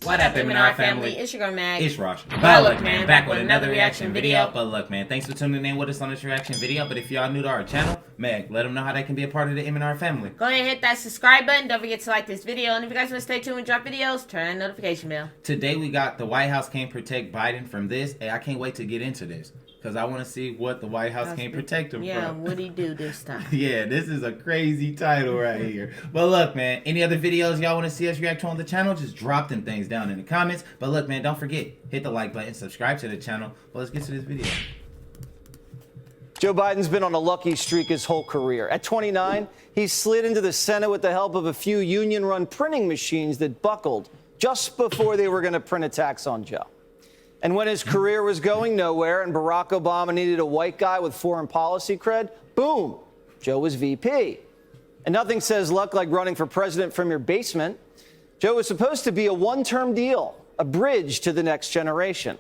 What up, M&R family? It's your girl, Mag. It's Rosh. But look, man, back with another reaction video. But look, man, thanks for tuning in with us on this reaction video. But if y'all new to our channel, Meg, let them know how they can be a part of the M&R family. Go ahead and hit that subscribe button. Don't forget to like this video. And if you guys want to stay tuned and drop videos, turn on the notification bell. Today we got the White House can't protect Biden from this. And I can't wait to get into this, because I want to see what the White House can't protect him from. Yeah, what'd he do this time? Yeah, this is a crazy title right here. But look, man, any other videos y'all want to see us react to on the channel, just drop them things down in the comments. But look, man, don't forget, hit the like button, subscribe to the channel. Well, let's get to this video. Joe Biden's been on a lucky streak his whole career. At 29, he slid into the Senate with the help of a few union-run printing machines that buckled just before they were going to print a tax on Joe. And when his career was going nowhere and Barack Obama needed a white guy with foreign policy cred, boom, Joe was VP. And nothing says luck like running for president from your basement. Joe was supposed to be a one-term deal, a bridge to the next generation.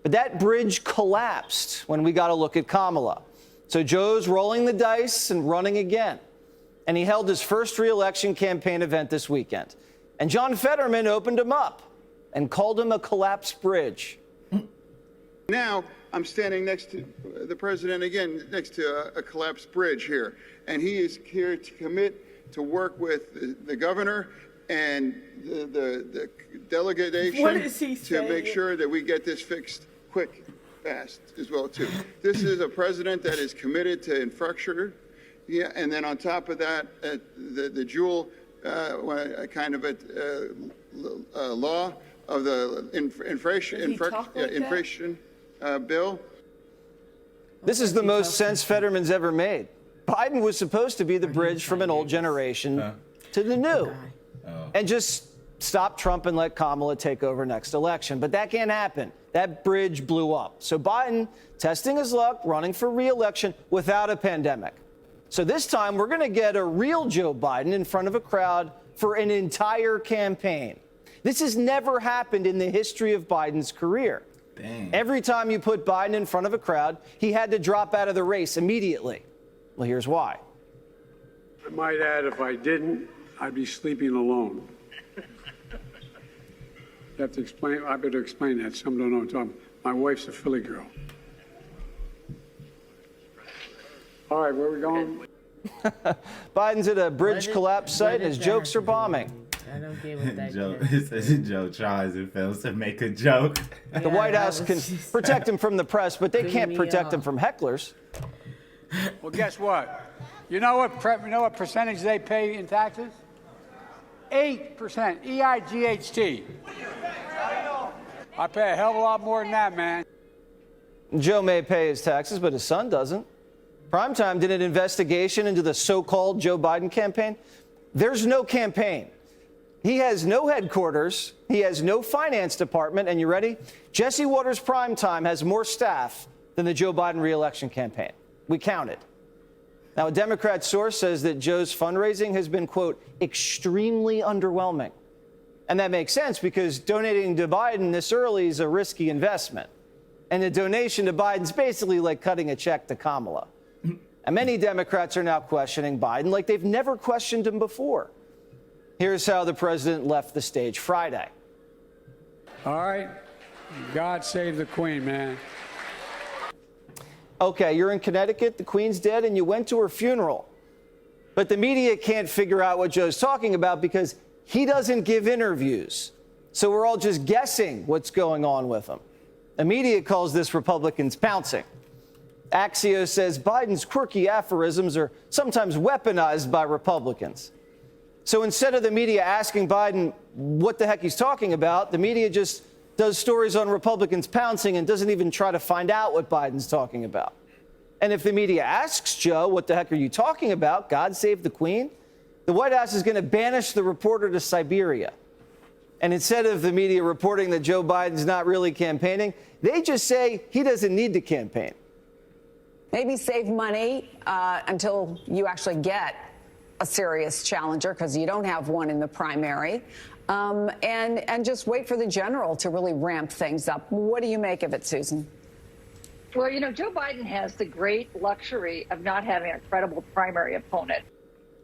But that bridge collapsed when we got a look at Kamala. So Joe's rolling the dice and running again. And he held his first re-election campaign event this weekend. And John Fetterman opened him up and called him a collapsed bridge. Now I'm standing next to the president again, next to a collapsed bridge here. And he is here to commit to work with the governor and the delegation to make sure that we get this fixed quick, fast as well too. This is a president that is committed to infrastructure, yeah, and then on top of that, the dual kind of a law of the inflation bill. This is the most sense Fetterman's ever made. Biden was supposed to be the bridge from an old generation to the new. And just stop Trump and let Kamala take over next election. But that can't happen. That bridge blew up. So Biden testing his luck, running for re-election without a pandemic. So this time we're going to get a real Joe Biden in front of a crowd for an entire campaign. This has never happened in the history of Biden's career. Dang. Every time you put Biden in front of a crowd, he had to drop out of the race immediately. Well, here's why. I might add, if I didn't, I'd be sleeping alone. You have to explain, I better explain that. Some don't know what I'm talking about. My wife's a Philly girl. All right, where are we going? Biden's at a bridge collapse site and his jokes are bombing. I don't get what that Joe tries and fails to make a joke. The White House can protect him from the press, but they can't protect him from hecklers. Well, guess what? You know what percentage they pay in taxes? 8%. E-I-G-H-T. I pay a hell of a lot more than that, man. Joe may pay his taxes, but his son doesn't. Primetime did an investigation into the so-called Joe Biden campaign. There's no campaign. He has no headquarters. He has no finance department. And you ready? Jesse Watters Primetime has more staff than the Joe Biden re-election campaign. We counted. Now, a Democrat source says that Joe's fundraising has been, quote, extremely underwhelming. And that makes sense because donating to Biden this early is a risky investment. And the donation to Biden's basically like cutting a check to Kamala. And many Democrats are now questioning Biden like they've never questioned him before. Here's how the president left the stage Friday. All right. God save the Queen, man. Okay, you're in Connecticut, the Queen's dead, and you went to her funeral. But the media can't figure out what Joe's talking about because he doesn't give interviews. So we're all just guessing what's going on with him. The media calls this Republicans pouncing. Axios says Biden's quirky aphorisms are sometimes weaponized by Republicans. So instead of the media asking Biden what the heck he's talking about, the media just does stories on Republicans pouncing and doesn't even try to find out what Biden's talking about. And if the media asks Joe, what the heck are you talking about? God save the Queen? The White House is going to banish the reporter to Siberia. And instead of the media reporting that Joe Biden's not really campaigning, they just say he doesn't need to campaign. Maybe save money until you actually get a serious challenger, because you don't have one in the primary. And just wait for the general to really ramp things up. What do you make of it, Susan? Well, you know, Joe Biden has the great luxury of not having a credible primary opponent.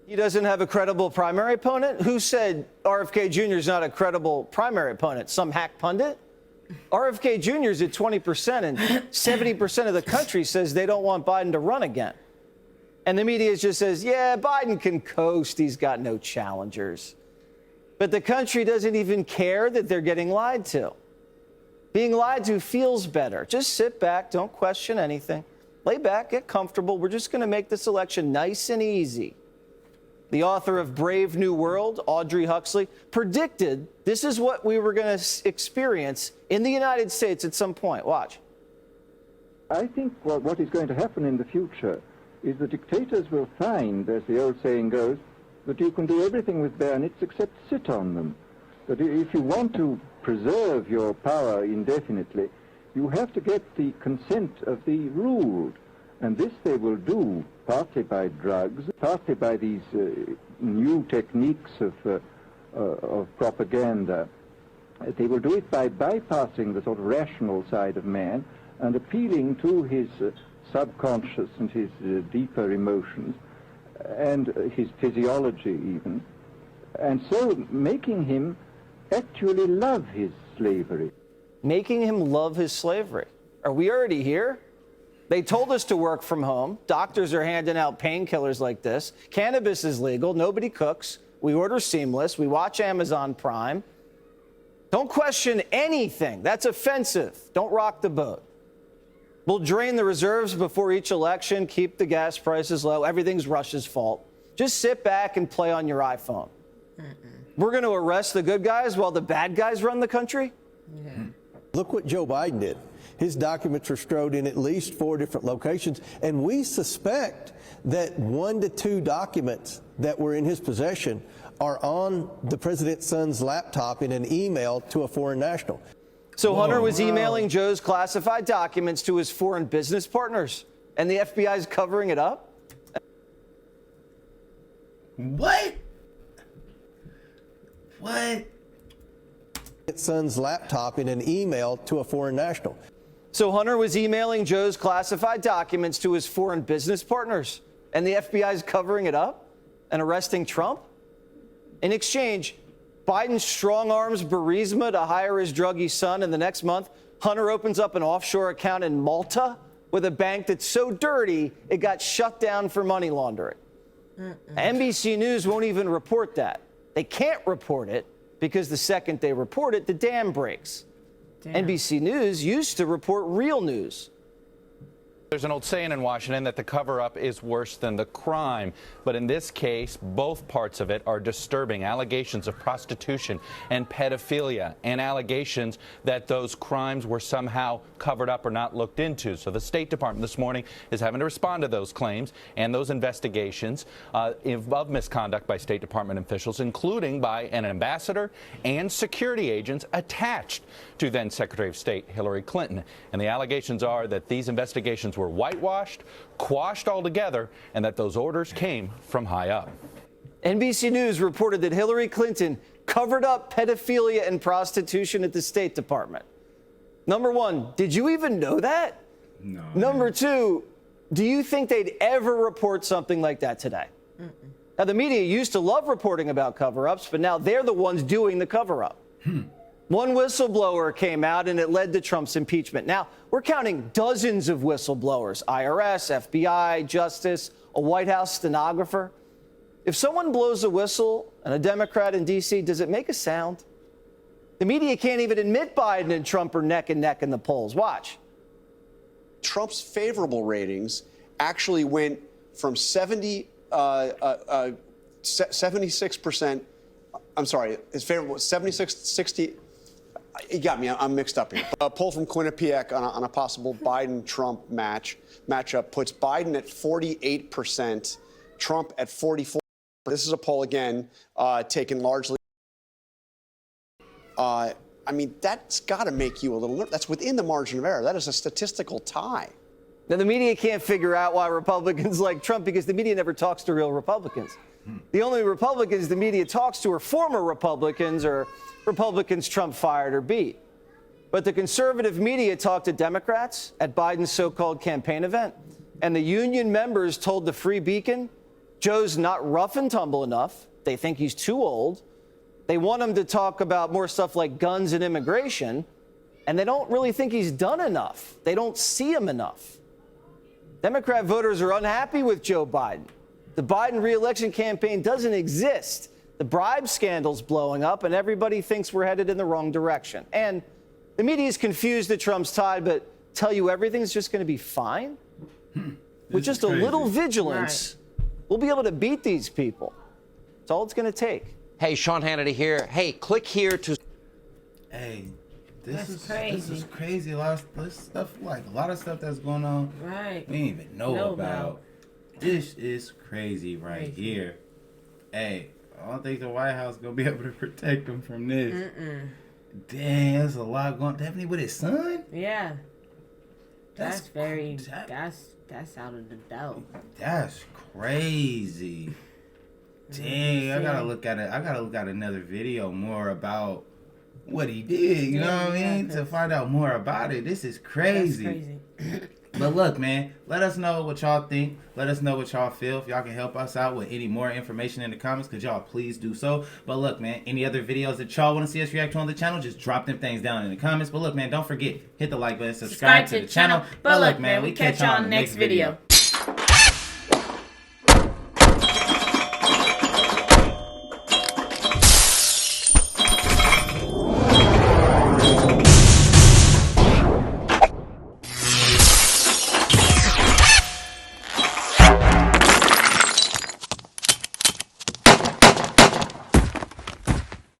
He doesn't have a credible primary opponent? Who said RFK Jr. is not a credible primary opponent? Some hack pundit? RFK Jr. is at 20%, and 70% of the country says they don't want Biden to run again. And the media just says, yeah, Biden can coast. He's got no challengers. But the country doesn't even care that they're getting lied to. Being lied to feels better. Just sit back. Don't question anything. Lay back. Get comfortable. We're just going to make this election nice and easy. The author of Brave New World, Audrey Huxley, predicted this is what we were going to experience in the United States at some point. Watch. I think what is going to happen in the future is the dictators will find, as the old saying goes, that you can do everything with bayonets except sit on them. That if you want to preserve your power indefinitely, you have to get the consent of the ruled. And this they will do partly by drugs, partly by these new techniques of propaganda. They will do it by bypassing the sort of rational side of man and appealing to his subconscious and his deeper emotions and his physiology even, and so making him actually love his slavery. Making him love his slavery. Are we already here? They told us to work from home. Doctors are handing out painkillers like this. Cannabis is legal. Nobody cooks. We order seamless. We watch Amazon Prime. Don't question anything. That's offensive. Don't rock the boat. We'll drain the reserves before each election, keep the gas prices low. Everything's Russia's fault. Just sit back and play on your iPhone. We're going to arrest the good guys while the bad guys run the country? Yeah. Look what Joe Biden did. His documents are strode in at least 4 different locations, and we suspect that 1 to 2 documents that were in his possession are on the president's son's laptop in an email to a foreign national. So Hunter was emailing Joe's classified documents to his foreign business partners, and the FBI is covering it up? What? What? His son's laptop in an email to a foreign national. So Hunter was emailing Joe's classified documents to his foreign business partners, and the FBI is covering it up and arresting Trump? In exchange, Biden strong arms Burisma to hire his druggy son, and the next month, Hunter opens up an offshore account in Malta with a bank that's so dirty it got shut down for money laundering. NBC News won't even report that. They can't report it because the second they report it, the dam breaks. Damn. NBC News used to report real news. There's an old saying in Washington that the cover-up is worse than the crime. But in this case, both parts of it are disturbing. Allegations of prostitution and pedophilia, and allegations that those crimes were somehow covered up or not looked into. So the State Department this morning is having to respond to those claims and those investigations of misconduct by State Department officials, including by an ambassador and security agents attached to then Secretary of State Hillary Clinton. And the allegations are that these investigations were whitewashed, quashed altogether, and that those orders came from high up. NBC News reported that Hillary Clinton covered up pedophilia and prostitution at the State Department. Number one, did you even know that? No. Number two, do you think they'd ever report something like that today? Now, the media used to love reporting about cover-ups, but now they're the ones doing the cover-up. One whistleblower came out, and it led to Trump's impeachment. Now, we're counting dozens of whistleblowers, IRS, FBI, Justice, a White House stenographer. If someone blows a whistle and a Democrat in D.C., does it make a sound? The media can't even admit Biden and Trump are neck and neck in the polls. Watch. Trump's favorable ratings actually went from 76%. I'm sorry, his favorable 76, 60. You got me. I'm mixed up here. A poll from Quinnipiac on a possible Biden-Trump matchup puts Biden at 48%, Trump at 44%. This is a poll again taken largely. I mean, that's got to make you a little nervous. That's within the margin of error. That is a statistical tie. Now, the media can't figure out why Republicans like Trump because the media never talks to real Republicans. The only Republicans the media talks to are former Republicans or Republicans Trump fired or beat. But the conservative media talked to Democrats at Biden's so-called campaign event, and the union members told the Free Beacon Joe's not rough and tumble enough. They think he's too old. They want him to talk about more stuff like guns and immigration, and they don't really think he's done enough. They don't see him enough. Democrat voters are unhappy with Joe Biden. The Biden re-election campaign doesn't exist. The bribe scandal's blowing up, and everybody thinks we're headed in the wrong direction. And the media is confused that Trump's tied, but tell you everything's just going to be fine? With just a little vigilance, we'll be able to beat these people. That's all it's going to take. Hey, Sean Hannity here. Hey, click here to... Hey, This is crazy. A lot of stuff that's going on. Right. We didn't even know about. This is crazy here. Hey, I don't think the White House gonna be able to protect him from this. Dang, there's a lot going. Definitely with his son. Yeah. That's out of the doubt. That's crazy. Dang, I gotta look at it. I gotta look at another video more about what he did. You know what I mean? To find out more about it. This is crazy. But look, man, let us know what y'all think. Let us know what y'all feel. If y'all can help us out with any more information in the comments, could y'all please do so. But look, man, any other videos that y'all want to see us react to on the channel, just drop them things down in the comments. But look, man, don't forget, hit the like button, subscribe to the channel. But look, man, we catch y'all on the next video.